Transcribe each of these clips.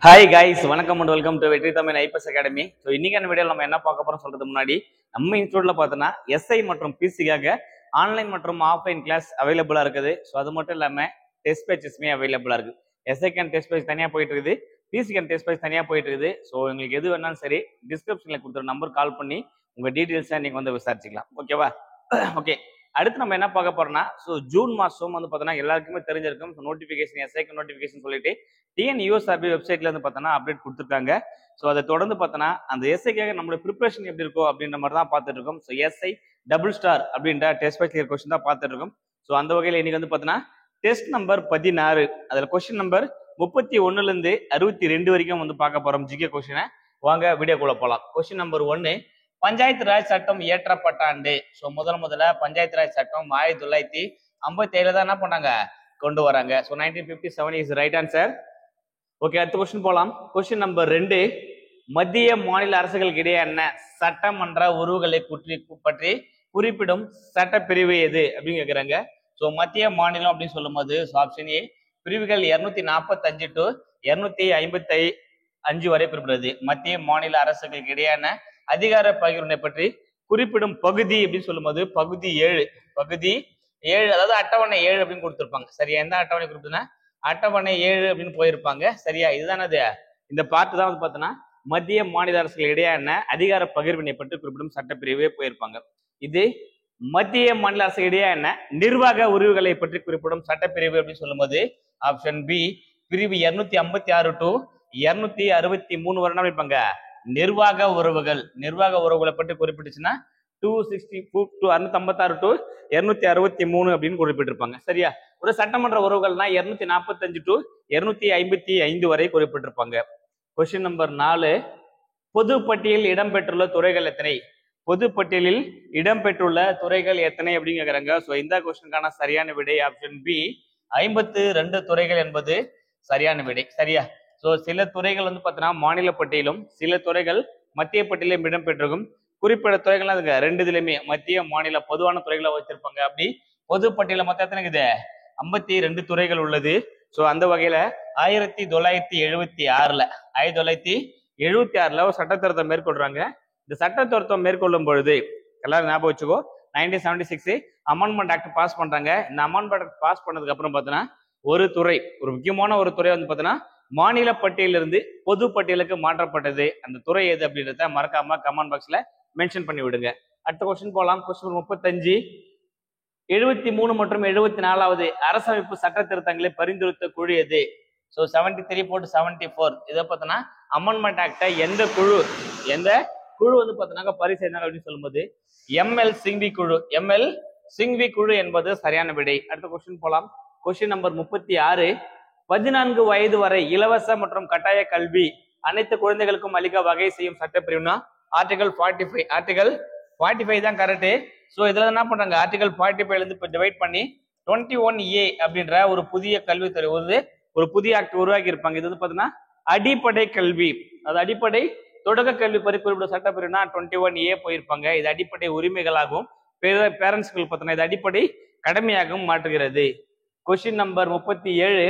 Hi guys, வணக்கம் and welcome to வெற்றி Tamil IPS academy. So இன்னைக்கான வீடியோவில் நம்ம என்ன பார்க்க போறோம் சொல்றதுக்கு முன்னாடி நம்ம இன்ஸ்டியூட்ல பார்த்தோன்னா எஸ்ஐ மற்றும் பிசிக்காக ஆன்லைன் மற்றும் ஆஃப்லைன் கிளாஸ் அவைலபிளா இருக்குது. ஸோ அது மட்டும் இல்லாம டெஸ்ட் பேச்சஸ்மே அவைலபிளா இருக்கு. எஸ்ஐக்கான டெஸ்ட் பேச் தனியாக போயிட்டு இருக்குது, பிசிக்கான டெஸ்ட் பேச் தனியாக போயிட்டு இருக்குது. ஸோ உங்களுக்கு எது வேணாலும் சரி டிஸ்கிரிப்ஷன்ல கொடுத்துற நம்பர் கால் பண்ணி உங்க டீட்டெயில்ஸை நீங்க வந்து விசாரிச்சுக்கலாம். ஓகேவா? ஓகே, அடுத்து நம்ம என்ன பார்க்க போறோம்னா, ஸோ ஜூன் மாசம் வந்து பார்த்தோன்னா எல்லாருக்குமே தெரிஞ்சிருக்கும். நோட்டிஃபிகேஷன் எஸ்ஐக்கு நோட்டிஃபிகேஷன் சொல்லிட்டு டிஎன்யூஎஸ்ஆர்பி வெப்சைட்ல இருந்து பார்த்தோன்னா அப்டேட் கொடுத்துருக்காங்க. ஸோ அதை தொடர்ந்து பார்த்தோன்னா அந்த எஸ்ஐக்காக நம்மளோட ப்ரிப்பரேஷன் எப்படி இருக்கும் அப்படின்ற மாதிரி தான் பார்த்துட்டு இருக்கோம். ஸோ எஸ்ஐ டபுள் ஸ்டார் அப்படின்ற டெஸ்ட் பேச் கிளியர் கொஸ்டின் தான் பார்த்துட்டு இருக்கோம். ஸோ அந்த வகையில் இன்னைக்கு வந்து பார்த்தோன்னா டெஸ்ட் நம்பர் 16, அதில் கொஸ்டின் நம்பர் 31 62 வரைக்கும் வந்து பார்க்க போறோம். ஜிகே கொஸ்டினை வாங்க வீடியோக்குள்ள போகலாம். கொஸ்டின் நம்பர் 1, பஞ்சாயத்து ராஜ் சட்டம் இயற்றப்பட்ட ஆண்டு. ஸோ முதல்ல பஞ்சாயத்து ராஜ் சட்டம் 1957 தான் என்ன பண்ணாங்க, கொண்டு வராங்க. So 1957 is right answer. Okay, அடுத்த கொஸ்டின் போலாம். கொஸ்டின் நம்பர் 2, மத்திய மாநில அரசுகளுக்கு இடையேயான சட்டமன்ற உறவுகளை பற்றி குறிப்பிடும் சட்டப்பிரிவு எது அப்படின்னு கேட்குறாங்க. ஸோ மத்திய மாநிலம் அப்படின்னு சொல்லும் போது ஆப்ஷன் ஏ பிரிவுகள் 245 to 255 வரை குறிப்பிடுறது. மத்திய மாநில அரசுகளுக்கு இடையான அதிகார பகிர்வினை பற்றி குறிப்பிடும் பகுதி அப்படின்னு சொல்லும் போது பகுதி 7, அதாவது அட்டவணை 7 அப்படின்னு கொடுத்துருப்பாங்க. சரியா? எந்த அட்டவணை குறிப்பிடுனா அட்டவணை 7 அப்படின்னு போயிருப்பாங்க. சரியா? இதுதான் அது. இந்த பார்ட் தான் வந்து பார்த்தோன்னா மத்திய மாநில அரசுகள் இடையான அதிகார பகிர்வினை பற்றி குறிப்பிடும் சட்டப்பிரிவே போயிருப்பாங்க. இது மத்திய மாநில அரசு இடையான நிர்வாக உரிவுகளை பற்றி குறிப்பிடும் சட்டப்பிரிவு அப்படின்னு சொல்லும் போது ஆப்ஷன் பி பிரிவு 256 to 263 வருடம் இருப்பாங்க. நிர்வாக உறவுகளை பற்றி குறிப்பிட்டுச்சுன்னா 656 to 263 அப்படின்னு குறிப்பிட்டிருப்பாங்க. சரியா? ஒரு சட்டமன்ற உறவுகள்னா 245 to 255 வரை குறிப்பிட்டிருப்பாங்க. கொஸ்டின் நம்பர் 4, பொது பட்டியலில் இடம்பெற்றுள்ள துறைகள் எத்தனை? பொது பட்டியலில் இடம்பெற்றுள்ள துறைகள் எத்தனை அப்படின்னு கேட்குறாங்க. ஸோ இந்த கொஸ்டினுக்கான சரியான விடை ஆப்ஷன் பி 52 துறைகள் என்பது சரியான விடை. சரியா? ஸோ சில துறைகள் வந்து பார்த்தீங்கன்னா மாநில பட்டியலும் சில துறைகள் மத்திய பட்டியலும் இடம்பெற்றிருக்கும். குறிப்பிட்ட துறைகள்லாம் இருக்கு, ரெண்டு இதுலையுமே மத்திய மாநில பொதுவான துறைகளை வச்சிருப்பாங்க. அப்படி பொது பட்டியல மொத்தம் எத்தனை இருக்குது? 52 துறைகள் உள்ளது. ஸோ அந்த வகையில 1976 ஒரு சட்ட திருத்தம் மேற்கொள்றாங்க. இந்த சட்ட திருத்தம் மேற்கொள்ளும் பொழுது எல்லாரும் ஞாபகம் வச்சுக்கோ, 1976 அமெண்ட்மெண்ட் ஆக்ட் பாஸ் பண்றாங்க. இந்த அமெண்ட்மெண்ட் ஆக்ட் பாஸ் பண்ணதுக்கு அப்புறம் பார்த்தீங்கன்னா ஒரு முக்கியமான ஒரு துறை வந்து பார்த்தீங்கன்னா மாநில பட்டியலிருந்து பொது பட்டியலுக்கு மாற்றப்பட்டது. அந்த துறை எது அப்படின்றத மறக்காம கமெண்ட் பாக்ஸ்ல மென்ஷன் பண்ணி விடுங்க. அடுத்த கொஸ்டின் போலாம். கொஸ்டின் 35, 73 மற்றும் 74வது அரசமைப்பு சட்ட திருத்தங்களை பரிந்துரைத்த குழு எது? ஸோ 73 to 74 இதை பார்த்தோன்னா அமெண்ட்மெண்ட் ஆக்டை எந்த குழு வந்து பார்த்தோன்னாக்க பரிசீலனை அப்படின்னு சொல்லும்போது எம்எல் சிங்வி குழு என்பது சரியான விடை. அடுத்த கொஸ்டின் போலாம். கொஸ்டின் நம்பர் 36, 14 வயது வரை இலவச மற்றும் கட்டாய கல்வி அனைத்து குழந்தைகளுக்கும் அளிக்க வகை செய்யும் சட்டப்பிரிவுனா ஆர்டிகல் 45 தான் கரெக்ட். ஸோ இதுல என்ன பண்றாங்க, ஆர்டிகல் 45 இருந்து இப்போ டிவைட் பண்ணி 21A அப்படின்ற ஒரு புதிய கல்வித்துறை ஒரு புதிய ஆக்ட் உருவாக்கி இருப்பாங்க. இது வந்து பார்த்தீங்கன்னா அடிப்படை கல்வி, அது அடிப்படை தொடக்க கல்வி பற்றி குறிப்பிட்ட சட்டப்பிரிவுனா 21A போயிருப்பாங்க. இது அடிப்படை உரிமைகளாகவும் பேரண்ட்ஸ்கள் பார்த்தோன்னா இது அடிப்படை கடமையாகவும் மாற்றுகிறது. கொஸ்டின் நம்பர் 37,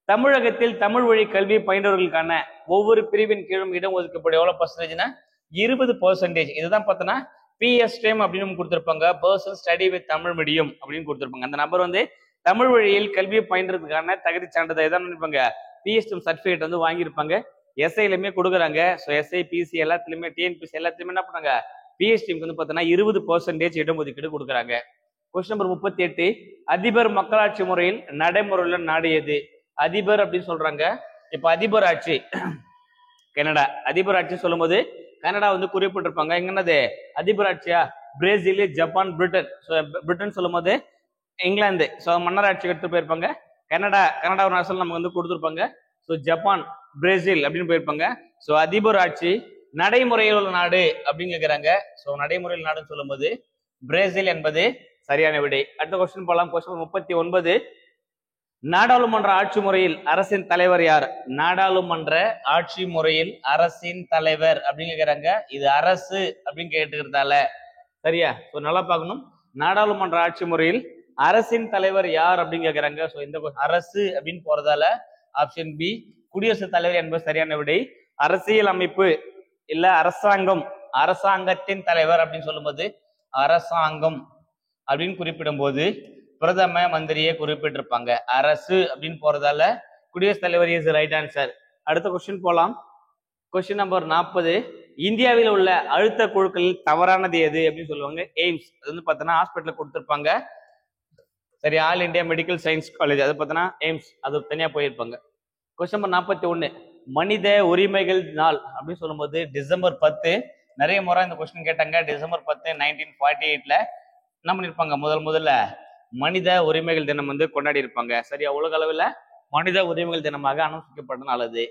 தமிழகத்தில் தமிழ் வழி கல்வி பயின்றவர்களுக்கான ஒவ்வொரு பிரிவின் கீழும் இடம் ஒதுக்கப்படும் எவ்வளவு பர்சன்டேஜ்னா 20%. இதுதான் பார்த்தோன்னா பிஎஸ்டிஎம் அப்படின்னு கொடுத்துருப்பாங்க, person study with Tamil medium அப்படின்னு கொடுத்துருப்பாங்க. அந்த நபர் வந்து தமிழ் வழியில் கல்வி பயின்றதுக்கான தகுதி சான்றிதழ் எதாவது இருப்பாங்க, பிஎஸ்டிஎம் சர்டிபிகேட் வந்து வாங்கியிருப்பாங்க. எஸ்ஐலுமே கொடுக்குறாங்க. ஸோ எஸ்ஐ பிசி எல்லாத்துலயுமே டிஎன்பிசி எல்லாத்துலயுமே என்ன பண்ணாங்க, பிஎஸ்டிஎம்க்கு வந்து பார்த்தோன்னா 20% இடஒதுக்கீடு கொடுக்குறாங்க. கொஸ்டின் நம்பர் 38, அதிபர் மக்களாட்சி முறையில் நடைமுறையுள்ள நாடு எது? அதிபர் அப்படின்னு சொல்றாங்க. இப்ப அதிபர் ஆட்சி கனடா, அதிபர் ஆட்சி சொல்லும் போது கனடா வந்து குறிப்பிட்டிருப்பாங்க. எங்கன்னது அதிபர் ஆட்சியா? Brazil, Japan, Britain. So Britain சொல்லும் போது இங்கிலாந்து. ஸோ மன்னர் ஆட்சி எடுத்து போயிருப்பாங்க. கனடா ஒரு அரசு நமக்கு வந்து கொடுத்துருப்பாங்க. ஸோ ஜப்பான், பிரேசில் அப்படின்னு போயிருப்பாங்க. ஸோ அதிபர் ஆட்சி நடைமுறையில் உள்ள நாடு அப்படின்னு கேட்கிறாங்க. ஸோ நடைமுறையில் நாடுன்னு சொல்லும் போது பிரேசில் என்பது சரியான விடை. அடுத்த கொஸ்டின் போலாம். கொஸ்டின் 39, நாடாளுமன்ற ஆட்சி முறையில் அரசின் தலைவர் யார்? நாடாளுமன்ற ஆட்சி முறையில் அரசின் தலைவர் அப்படின்னு கேட்கிறாங்க. இது அரசு அப்படின்னு கேட்டுக்கிறதால சரியா? ஸோ நல்லா பார்க்கணும். நாடாளுமன்ற ஆட்சி முறையில் அரசின் தலைவர் யார் அப்படின்னு கேக்குறாங்க. சோ இந்த அரசு அப்படின்னு போறதால ஆப்ஷன் பி குடியரசுத் தலைவர் என்பது சரியான விடை. அரசியல் அமைப்பு இல்ல அரசாங்கம், அரசாங்கத்தின் தலைவர் அப்படின்னு சொல்லும்போது அரசாங்கம் அப்படின்னு குறிப்பிடும் போது பிரதம மந்திரியை குறிப்பிட்டிருப்பாங்க. அரசு அப்படின்னு போறதால குடியரசுத் தலைவர் இஸ் ரைட் ஆன்சர். அடுத்த கொஸ்டின் போலாம். Question number 40. இந்தியாவில் உள்ள அழுத்த குழுக்களில் தவறானது எது அப்படின்னு சொல்லுவாங்க. எய்ம்ஸ் அது வந்து பார்த்தோன்னா ஹாஸ்பிட்டல் கொடுத்துருப்பாங்க. சரி, all India medical science college அது பார்த்தோன்னா எய்ம்ஸ் அது தனியா போயிருப்பாங்க. Question number 41. மனித உரிமைகள் நாள் அப்படின்னு சொல்லும்போது டிசம்பர் 10. நிறைய முறை இந்த கொஸ்டின் கேட்டாங்க. டிசம்பர் 10 1948ல என்ன பண்ணிருப்பாங்க, முதல்ல மனித உரிமைகள் தினம் வந்து கொண்டாடி இருப்பாங்க. சரியா, உலக அளவில் மனித உரிமைகள் தினமாக அனுஷ்டிக்கப்பட்ட நாள் அது.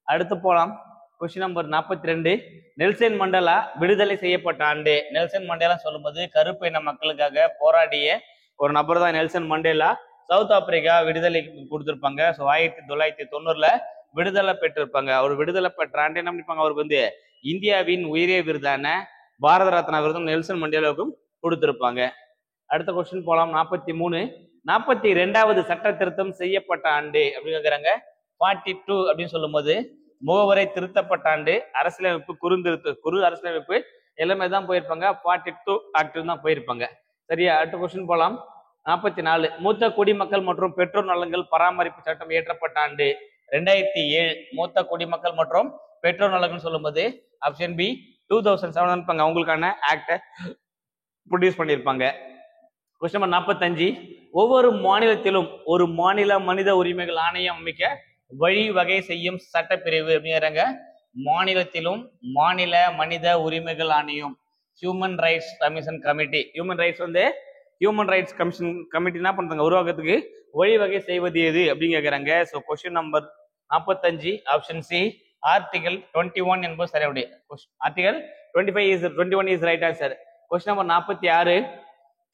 அடுத்து போலாம். Question number 42. நெல்சன் மண்டேலா விடுதலை செய்யப்பட்ட ஆண்டு. நெல்சன் மண்டேலா சொல்லும்போது கருப்பு இன மக்களுக்காக போராடிய ஒரு நபர் தான் நெல்சன் மண்டேலா. சவுத் ஆப்பிரிக்கா விடுதலை கொடுத்திருப்பாங்க. ஸோ 1990ல விடுதலை பெற்றிருப்பாங்க. அவர் விடுதலை பெற்ற ஆண்டு என்ன பண்ணிருப்பாங்க, அவருக்கு வந்து இந்தியாவின் உயரிய விருதான பாரத ரத்னா விருதும் நெல்சன் மண்டேலாவுக்கும் கொடுத்திருப்பாங்க. அடுத்த கொஸ்டின் போலாம். 43. 42வது சட்ட திருத்தம் செய்யப்பட்ட ஆண்டு அப்படின்னு கேட்குறாங்க. 42 அப்படின்னு சொல்லும்போது முகவரை திருத்தப்பட்ட ஆண்டு, அரசியலமைப்பு குறு அரசியலமைப்பு எல்லாமே தான் போயிருப்பாங்க. 42 ஆக்டிவ் தான் போயிருப்பாங்க. சரியா, அடுத்த கொஸ்டின் போலாம். 44. மூத்த குடிமக்கள் மற்றும் பெற்றோர் நலன்கள் பராமரிப்பு சட்டம் இயற்றப்பட்ட ஆண்டு 2007. மூத்த குடிமக்கள் மற்றும் பெற்றோர் நலன்கள் சொல்லும்போது ஆப்ஷன் பி 2007 அவங்களுக்கான ஆக்டை ப்ரொடியூஸ் பண்ணியிருப்பாங்க. Question number 45. ஒவ்வொரு மாநிலத்திலும் ஒரு மாநில மனித உரிமைகள் ஆணையம் அமைக்க வழிவகை செய்யும் சட்டப்பிரிவு அப்படிங்கிறாங்க. மாநிலத்திலும் மாநில மனித உரிமைகள் ஆணையம், human rights commission committee. Human rights commission committee என்ன பண்றாங்க, உருவாக்கத்துக்கு வழிவகை செய்வது எது அப்படின்னு கேட்கிறாங்க. So question number 45 option C article 21 என்பது சரியா. Article 21 is right answer. Question number 46.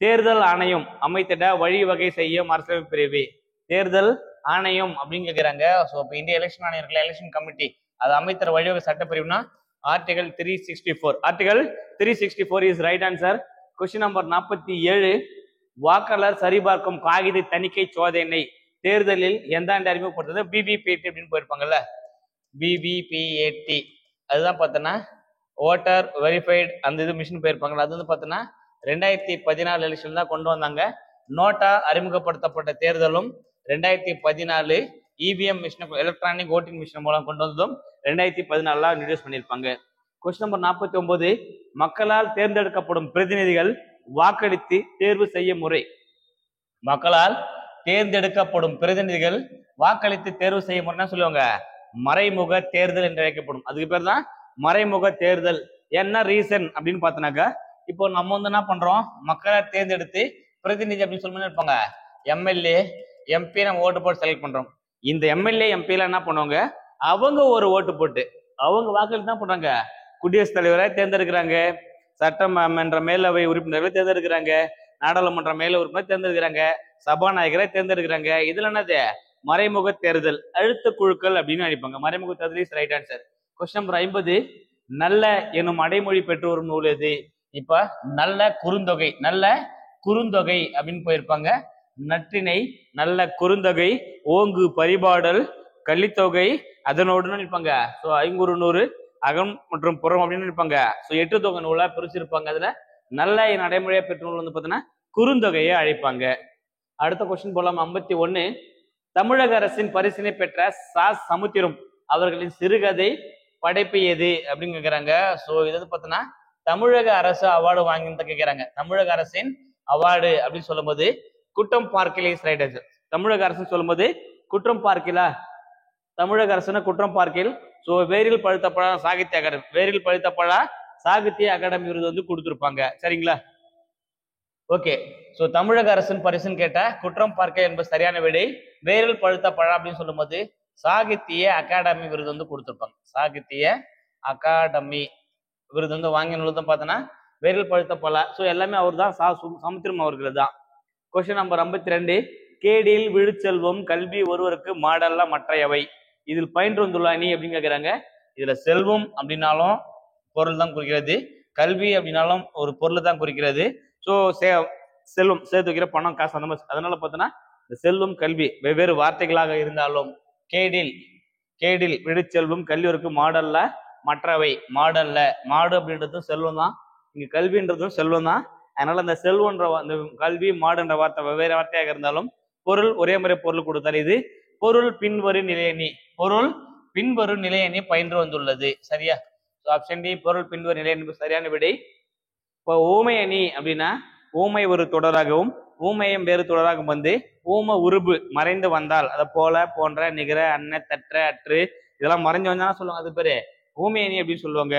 தேர்தல் ஆணையம் அமைத்திட வழிவகை செய்யும் அரசியலமைப்பு பிரிவு. தேர்தல் ஆணையம் அப்படின்னு கேட்கிறாங்க. ஸோ இப்போ இந்திய எலெக்ஷன் ஆணையம் இருக்குல்ல, எலெக்ஷன் கமிட்டி, அது அமைத்தர வழிவகை சட்டப்பிரிவுனா article 364. Article 364 is right answer. Question number 47. வாக்காளர் சரிபார்க்கும் காகித தணிக்கை சோதனை தேர்தலில் எந்த ஆண்டு அறிமுகப்படுத்துறது? விவிபிஏடி அப்படின்னு போயிருப்பாங்கல்ல, விவிபிஏடி அதுதான் பார்த்தோன்னா ஓட்டர் வெரிஃபைடு அந்த இது மிஷின் போயிருப்பாங்கல்ல. அது வந்து பார்த்தோன்னா 2014 எலெக்ஷன் தான் கொண்டு வந்தாங்க. நோட்டா அறிமுகப்படுத்தப்பட்ட தேர்தலும் 2014 EVM machine electronic voting machine மூலம் கொண்டு வந்ததும் 2014 இன்ட்ரோடியூஸ் பண்ணியிருப்பாங்க. Question number 49. மக்களால் தேர்ந்தெடுக்கப்படும் பிரதிநிதிகள் வாக்களித்து தேர்வு செய்ய முறை. மக்களால் தேர்ந்தெடுக்கப்படும் பிரதிநிதிகள் வாக்களித்து தேர்வு செய்ய முறைன்னா சொல்லுவாங்க மறைமுக தேர்தல் என்று அழைக்கப்படும். அதுக்கு பேர் தான் மறைமுக தேர்தல். என்ன ரீசன் அப்படின்னு பார்த்தோன்னாக்கா, இப்போ நம்ம வந்து என்ன பண்றோம், மக்களை தேர்ந்தெடுத்து பிரதிநிதி அப்படின்னு சொல்லி இருப்பாங்க, எம்எல்ஏ எம்பி நம்ம ஓட்டு போட்டு செலக்ட் பண்றோம். இந்த எம்எல்ஏ எம்பில என்ன பண்ணுவாங்க, அவங்க ஒரு ஓட்டு போட்டு அவங்க வாக்களித்து தான் பண்றாங்க குடியரசுத் தலைவரை தேர்ந்தெடுக்கிறாங்க, சட்டமன்ற மேலவை உறுப்பினர்களை தேர்ந்தெடுக்கிறாங்க, நாடாளுமன்ற மேல உறுப்பினர் தேர்ந்தெடுக்கிறாங்க, சபாநாயகரை தேர்ந்தெடுக்கிறாங்க. இதுல என்னது மறைமுக தேர்தல். அழுத்த குழுக்கள் அப்படின்னு அழைப்பாங்க. மறைமுக தேர்தல் is right answer. Question number 50. நல்ல எனும் அடைமொழி பெற்று வரும் நூல் எது? இப்ப நல்ல குறுந்தொகை அப்படின்னு போயிருப்பாங்க. நற்றினை, நல்ல குறுந்தொகை, ஓங்கு பரிபாடல், கலித்தொகை, அதனோடு இருப்பாங்க. ஸோ ஐங்குறு நூறு, அகம் மற்றும் புறம் அப்படின்னு இருப்பாங்க. ஸோ 8 தொகை நூலா பிரிச்சிருப்பாங்க. அதுல நல்ல என் நடைமுறையை பெற்ற நூல் வந்து பார்த்தீங்கன்னா குறுந்தொகையை அழைப்பாங்க. அடுத்த கொஸ்டின் போலாம். 51. தமிழக அரசின் பரிசினை பெற்ற சா சமுத்திரம் அவர்களின் சிறுகதை படைப்பு எது அப்படின்னு கேட்கிறாங்க. ஸோ இது வந்து பார்த்தீங்கன்னா தமிழக அரசு அவார்டு வாங்கிட்டு கேட்கிறாங்க. தமிழக அரசின் அவார்டு அப்படின்னு சொல்லும்போது குற்றம் பார்க்கல இஸ் ரைட் ஆன்சர். தமிழக அரசுன்னு சொல்லும்போது குற்றம் பார்க்கலா, தமிழக அரசுனா குற்றம் பார்க்கில். ஸோ வேரில் பழுத்த பழ சாகித்ய அகாடமி, வேரில் பழுத்த பழ சாகித்ய அகாடமி விருது வந்து கொடுத்துருப்பாங்க. சரிங்களா, ஓகே. ஸோ தமிழக அரசின் பரிசுன்னு கேட்ட குற்றம் பார்க்க என்பது சரியான விடை. வேரில் பழுத்த பழம் அப்படின்னு சொல்லும்போது சாகித்ய அகாடமி விருது வந்து கொடுத்துருப்பாங்க. சாகித்ய அகாடமி விருது வந்து வாங்கினதும் பார்த்தோன்னா வேரில் பழுத்த பழ. ஸோ எல்லாமே அவர் தான், சமுத்திரம் அவர்கள் தான். Question number 52. கேடில் விழுச்செல்வம் கல்வி ஒருவருக்கு மாடல்ல மற்றையவை. இதில் பயின்று வந்துள்ள அணி அப்படின்னு கேட்கிறாங்க. இதுல செல்வம் அப்படின்னாலும் பொருள் தான் குறிக்கிறது, கல்வி அப்படின்னாலும் ஒரு பொருள் தான் குறிக்கிறது. ஸோ செல்வம் சேர்த்து வைக்கிற பணம் காசு அந்த மாதிரி. அதனால பார்த்தோன்னா இந்த செல்வம் கல்வி வெவ்வேறு வார்த்தைகளாக இருந்தாலும் கேடில் கேடில் விடுச்செல்வம் கல்வியோருக்கு மாடல்ல மற்றவை மாடல்ல மாடு அப்படின்றதும் செல்வம் தான், இங்க கல்வின்றதும் செல்வம் தான். அதனால அந்த செல்வன்ற அந்த கல்வி மாடுன்ற வார்த்தை வெவ்வேறு வார்த்தையாக இருந்தாலும் பொருள் ஒரே முறை பொருள் கொடுத்தால் இது பொருள் பின்வரும் நிலையணி பொருள் பின்வரும் நிலையணி பயின்று வந்துள்ளது. சரியா? ஆப்ஷன் டி பொருள் பின்வரும் நிலையணி சரியான விடை. இப்போ ஊமை அணி அப்படின்னா ஊமை ஒரு தொடராகவும் ஊமையம் வேறு தொடராகவும் வந்து ஊம உருபு மறைந்து வந்தால் அதை போல போன்ற நிகர அன்ன தற்ற அற்று இதெல்லாம் மறைஞ்சு வந்தாலும் சொல்லுவாங்க, அது பேரு ஊமை அணி அப்படின்னு சொல்லுவாங்க.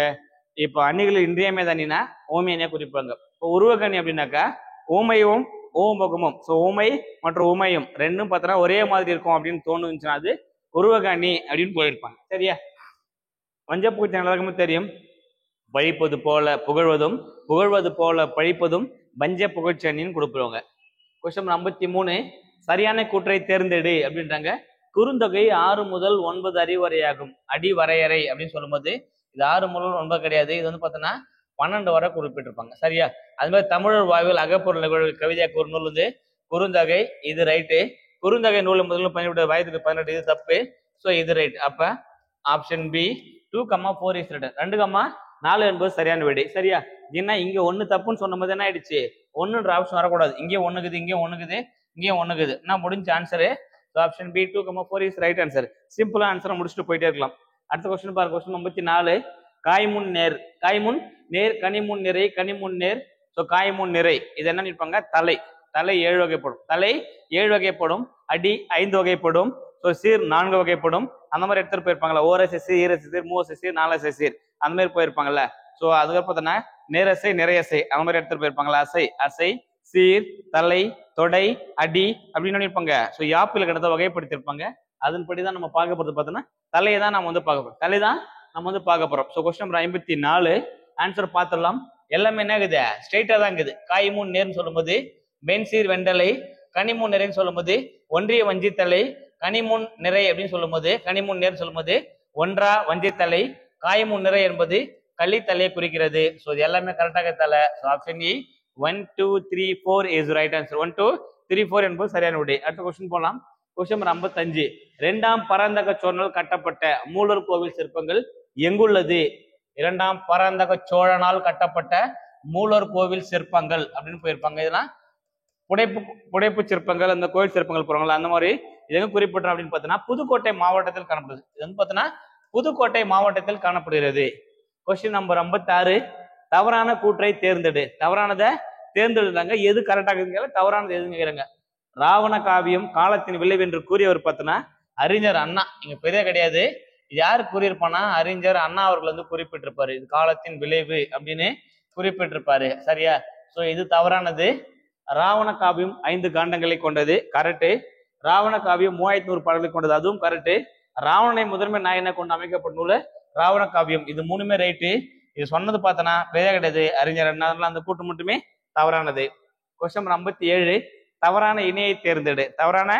இப்போ அணிகளில் இன்றியமையாத அணினா ஊமை அணியா குறிப்பாங்க. இப்போ உருவகணி அப்படின்னாக்கா ஊமையும் ஓமுகமும், ஸோ ஊமை மற்றும் ஊமையும் ரெண்டும் பார்த்தோன்னா ஒரே மாதிரி இருக்கும் அப்படின்னு தோணுச்சுன்னா அது உருவகணி அப்படின்னு போயிருப்பாங்க. சரியா? வஞ்சப்பூச்சி எல்லாருக்குமே தெரியும், பழிப்பது போல புகழ்வதும் புகழ்வது போல பழிப்பதும் வஞ்ச புகழ்ச்சி அணின்னு கொடுக்குறவங்க. கொஸ்டின் 53 சரியான கூற்றை தேர்ந்தெடு அப்படின்றாங்க. குறுந்தொகை 6 முதல் 9 அறிவரையாகும். அடி வரையறை அப்படின்னு சொல்லும்போது இது 6 முதல் 9 கிடையாது, இது வந்து பார்த்தோன்னா 12 வரை குறிப்பிட்டிருப்பாங்க. சரியா? அது மாதிரி தமிழர் வாழ்வில் அகப்பொருள் நிகழ்வு கவிதையாக ஒரு நூல் வந்து குறுந்தொகை, இது ரைட்டு. குறுந்தொகை நூல் முதல்ல 18 வயதுக்கு 18 இது தப்பு, ஸோ இது ரைட். அப்ப ஆப்ஷன் பி 2,4 இஸ் ரைட். 2,4 என்பது சரியான விடை. சரியா? ஏன்னா இங்க 1 தப்புன்னு சொன்ன போது என்ன ஆயிடுச்சு, 1ன்ற ஆப்ஷன் வரக்கூடாது, இங்கே 1குது இங்கே 1குது இங்கே 1குது, நான் முடிஞ்ச answer. Option B 2,4 is right answer. சிம்பிளா ஆன்சரை முடிச்சுட்டு போயிட்டே இருக்கலாம். அடுத்த கொஸ்டின் பாருங்க. கொஸ்டின் 54 காய்முன் நேர் காய்முன் நேர் கனிமுன் நிறை கனிமுன் நேர். ஸோ காய்முன் நிறை இது என்ன நிற்பாங்க, தலை தலை 7 வகைப்படும், தலை 7 வகைப்படும், அடி 5 வகைப்படும், ஸோ சீர் 4 வகைப்படும். அந்த மாதிரி எடுத்துட்டு போயிருப்பாங்களா, ஓரசை சீர் ஈரசை சீர் மூவசை சீர் நாலசை சீர் அந்த மாதிரி போயிருப்பாங்கல்ல. ஸோ அதுக்கப்புறம் பார்த்தோன்னா நேரசை நிறையசை அந்த மாதிரி எடுத்துட்டு போயிருப்பாங்களா. அசை அசை சீர் தலை தொடை அடி அப்படின்னு இருப்பாங்க. ஸோ யாப்பில் கிடந்த வகைப்படுத்திருப்பாங்க. அதன்படிதான் நம்ம பார்க்க போறது பார்த்தோன்னா தலையை தான் நம்ம வந்து பார்க்க போறோம், தலை தான் நம்ம வந்து பார்க்க போறோம். ஸோ கொஸ்டின் நம்பர் 54 ஆன்சர் பார்த்துடலாம். எல்லாமே என்ன இருக்குது, ஸ்ட்ரெயிட்டா தான் இருக்குது. காய்முன் நேர்னு சொல்லும்போது வெண்சீர் வெண்டலை, கனிமுன் நிறைன்னு சொல்லும்போது ஒன்றிய வஞ்சித்தலை, கனிமுன் நிறை அப்படின்னு சொல்லும்போது கனிமுன் நேர் சொல்லும்போது ஒன்றா வஞ்சித்தலை, காய்முன் நிறை என்பது களித்தலையை குறிக்கிறது. ஸோ இது எல்லாமே கரெக்டாக தலை. So option E 1 2 3 4 is right answer. 1 2 3 4 என்பது சரியான விடை. அடுத்த கொஸ்டின் போகலாம். கொஸ்டின் நம்பர் 55 2ஆம் பராந்தக சோழனால் கட்டப்பட்ட மூலர் கோவில் சிற்பங்கள் எங்குள்ளது? 2ஆம் பராந்தக சோழனால் கட்டப்பட்ட மூலர் கோவில் சிற்பங்கள் அப்படின்னு போயிருப்பாங்க. இதெல்லாம் புடைப்பு சிற்பங்கள், அந்த கோவில் சிற்பங்கள் போறாங்களா அந்த மாதிரி எங்க குறிப்பிட்டோம் அப்படின்னு பார்த்தோன்னா புதுக்கோட்டை மாவட்டத்தில் காணப்படுது. இது வந்து பார்த்தோன்னா புதுக்கோட்டை மாவட்டத்தில் காணப்படுகிறது. கொஸ்டின் நம்பர் 56 தவறான கூற்றை தேர்ந்தெடு. தவறானதை தேர்ந்தெடுத்தாங்க, எது கரெக்டாக தவறானது எதுன்னு கேட்குறாங்க. ராவண காவியம் காலத்தின் விளைவு என்று கூறியவர் பார்த்தோன்னா அறிஞர் அண்ணா. இங்க பெரிய கிடையாது, இது யாரு கூறியிருப்பானா அறிஞர் அண்ணா அவர்கள் வந்து குறிப்பிட்டிருப்பாரு. இது காலத்தின் விளைவு அப்படின்னு குறிப்பிட்டிருப்பாரு. சரியா? ஸோ இது தவறானது. ராவண காவியம் 5 காண்டங்களை கொண்டது, கரெக்டு. ராவண காவியம் 3100 பாடல்களை கொண்டது, அதுவும் கரெக்டு. ராவணனை முதன்மை நாயனை கொண்டு அமைக்கப்பட்ட நூல் ராவண காவியம், இது 3மே ரைட்டு. இது சொன்னது பார்த்தனா பெரிய கிடையாது, அறிஞர் அண்ணா, அந்த கூட்டு மட்டுமே தவறானது. கொஸ்டின் நம்பர் 57 தவறான இணையை தேர்ந்தெடு. தவறான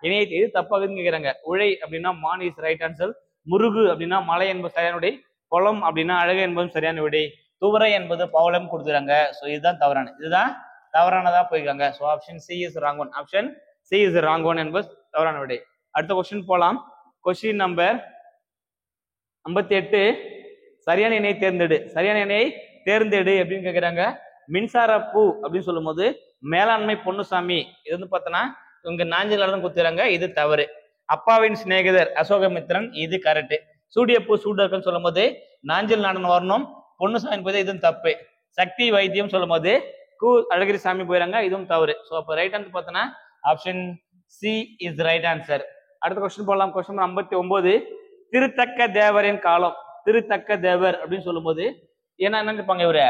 இணையை இது தப்பாகுதுன்னு கேட்குறாங்க. உழை அப்படின்னா மான் இஸ் ரைட் ஆன்சர். முருகு அப்படின்னா மலை என்பது சரியான விடை. குளம் அப்படின்னா அழகு என்பதும் சரியான விடை. துவரை என்பது பவளம் கொடுத்துறாங்க. ஸோ இதுதான் தவறான, இதுதான் தவறானதா போயிருக்காங்க. So option C is wrong one. Option C is wrong one என்பது தவறான விடை. அடுத்த கொஸ்டின் போலாம். கொஸ்டின் நம்பர் 58 சரியான இணையை தேர்ந்தெடு. சரியான இணையை தேர்ந்தெடு அப்படின்னு கேட்குறாங்க. மின்சார பூ அப்படின்னு சொல்லும் போது மேலாண்மை பொன்னுசாமி, இது வந்து பார்த்தோன்னா இவங்க நாஞ்சில் தான் குத்துறாங்க, இது தவறு. அப்பாவின் சிநேகிதர் அசோகமித்திரன், இது கரெக்டு. சூடிய பூ சூடர்கள் சொல்லும் போது நாஞ்சில் நாடன் வரணும், பொன்னுசாமி என்பது இதுவும் தப்பு. சக்தி வைத்தியம் சொல்லும் போது கு அழகிரி சாமி போயிறாங்க, இதுவும் தவறு. ஸோ அப்போ ரைட் ஆன்சர் பார்த்தோன்னா option C is right answer. அடுத்த கொஸ்டின் போகலாம். கொஸ்டின் 59 திருத்தக்க தேவரின் காலம். திருத்தக்க தேவர் அப்படின்னு சொல்லும் போது ஏன்னா என்ன நினைப்பாங்க இவரு,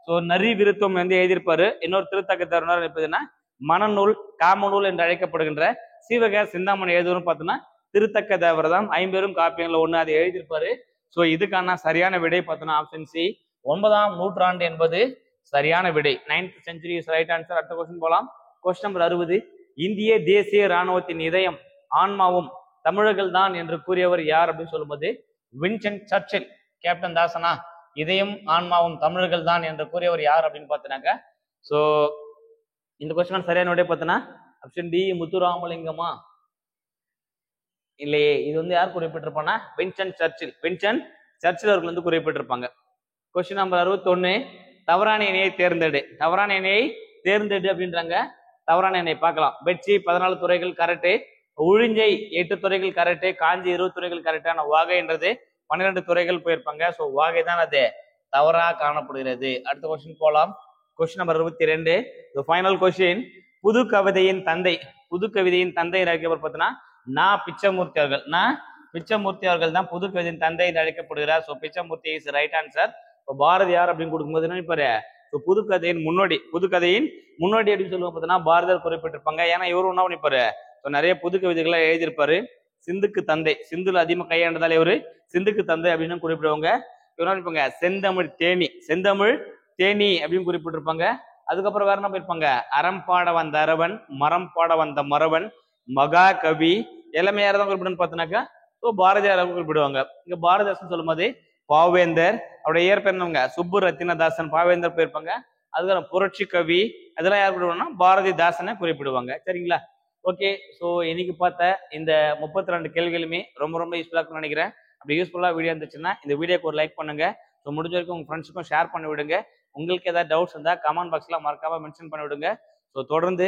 ஸோ நரி விருத்தம் வந்து எழுதியிருப்பாரு. இன்னொரு திருத்தக்க தேவர் நினைப்பதுன்னா மனநூல் காமநூல் என்று அழைக்கப்படுகின்ற சீவக சிந்தாமணி எழுதுவதுன்னு பார்த்தோன்னா திருத்தக்க தேவர் தான். 50 காப்பியங்கள் ஒன்று அதை எழுதியிருப்பாரு. ஸோ இதுக்கான சரியான விடை பார்த்தோன்னா ஆப்ஷன் சி 9ஆம் நூற்றாண்டு என்பது சரியான விடை. 9th century is right answer. அடுத்த கொஸ்டின் போகலாம். கொஸ்டின் நம்பர் 60 இந்திய தேசிய இராணுவத்தின் இதயம் ஆன்மாவும் தமிழர்கள் தான் என்று கூறியவர் யார் அப்படின்னு சொல்லும்போது வின்சென்ட் சர்ச்சில். கேப்டன் தாசனா இதயம் ஆன்மாவும் தமிழர்கள் தான் என்று கூறியவர் யார் அப்படின்னு பார்த்தீங்கன்னாக்க ஸோ இந்த கொஸ்டின் சரியான விடை பார்த்தனா ஆப்ஷன் டி முத்துராமலிங்கமா இல்லையே. இது வந்து யார் குறிப்பிட்டிருப்பானா வின்ஸ்டன் சர்ச்சில். வின்ஸ்டன் சர்ச்சில் அவர்கள் வந்து குறிப்பிட்டிருப்பாங்க. கொஸ்டின் நம்பர் 61 தவறான இணையை தேர்ந்தெடு. தவறான இணையை தேர்ந்தெடு அப்படின்றாங்க. தவறான இணையை பார்க்கலாம். வெற்றி 14 துறைகள் கரெக்டு, உழிஞ்சை 8 துறைகள் கரெக்டு, காஞ்சி 20 துறைகள் கரெக்டான வாகைன்றது 12 துறைகள் போயிருப்பாங்க. ஸோ வாகை தான் அது தவறாக காணப்படுகிறது. அடுத்த கொஸ்டின் போலாம். Question number 62 final question. புது கவிதையின் தந்தை. புது கவிதையின் தந்தை அழைக்கப்பட்ட பார்த்தீங்கன்னா நான் பிச்சமூர்த்தி அவர்கள். நான் பிச்சமூர்த்தி அவர்கள் தான் புது கவிதையின் தந்தை என்று அழைக்கப்படுகிறார். So Pichamurthy is right answer. இப்போ பாரதியார் அப்படின்னு கொடுக்கும்போது என்ன பாரு புது கதையின் முன்னோடி. புது கதையின் முன்னோடி அப்படின்னு சொல்லுவோம் பார்த்தீங்கன்னா பாரதியார் குறிப்பிட்டிருப்பாங்க. ஏன்னா இவரு என்ன பண்ணிப்பாரு நிறைய புது கவிதைகளை எழுதியிருப்பாரு. சிந்துக்கு தந்தை, சிந்துல அதிகமாக கையாண்டதால் இவரு சிந்துக்கு தந்தை அப்படின்னு குறிப்பிடுவாங்க. இவர் நினைப்பாங்க செந்தமிழ் தேனி, செந்தமிழ் தேனி அப்படின்னு குறிப்பிட்டிருப்பாங்க. அதுக்கப்புறம் வேற என்ன போயிருப்பாங்க அறம் பாட வந்த அரவன், மரம் பாட வந்த மரவன், மகா கவி எல்லாமே யாரதான் குறிப்பிடுன்னு பார்த்தோன்னாக்கா ஸோ பாரதியார் குறிப்பிடுவாங்க. இங்க பாரதிதாசன் சொல்லும் போது பாவேந்தர், அவருடைய இயற்பெயர் என்னவங்க சுப்பு ரத்தினதாசன், பாவேந்தர் போயிருப்பாங்க. அதுக்கப்புறம் புரட்சி கவி அதெல்லாம் யார் குறிப்பிடுவாங்கன்னா பாரதிதாசனை குறிப்பிடுவாங்க. சரிங்களா? ஓகே. ஸோ இன்னைக்கு பார்த்த இந்த 32 கேள்விகளுமே ரொம்ப ரொம்ப யூஸ்ஃபுல்லாக இருக்கும்னு நினைக்கிறேன். அப்படி யூஸ்ஃபுல்லாக வீடியோ இருந்துச்சுன்னா இந்த வீடியோக்கு ஒரு லைக் பண்ணுங்க. ஸோ முடிஞ்ச வரைக்கும் உங்க ஃப்ரெண்ட்ஸுக்கும் ஷேர் பண்ணி விடுங்க. உங்களுக்கு ஏதாவது டவுட்ஸ் இருந்தால் கமெண்ட் பாக்ஸ்ல மறக்காம மென்ஷன் பண்ணி விடுங்க. ஸோ தொடர்ந்து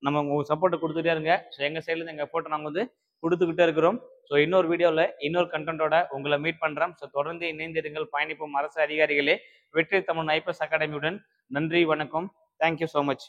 நம்ம உங்க சப்போர்ட் கொடுத்துட்டே இருங்க. ஸோ எங்க சைட்லேருந்து எங்கள் எஃபோர்ட் நாங்கள் வந்து கொடுத்துக்கிட்டே இருக்கிறோம். ஸோ இன்னொரு வீடியோவில் இன்னொரு கண்டென்ட்டோட உங்களை மீட் பண்ணுறோம். ஸோ தொடர்ந்து இணைந்திருங்கள். பயணிப்போம் அரசு அதிகாரிகளே. வெற்றி தமிழ் ஐபிஎஸ் அகாடமியுடன். நன்றி, வணக்கம். Thank you so much.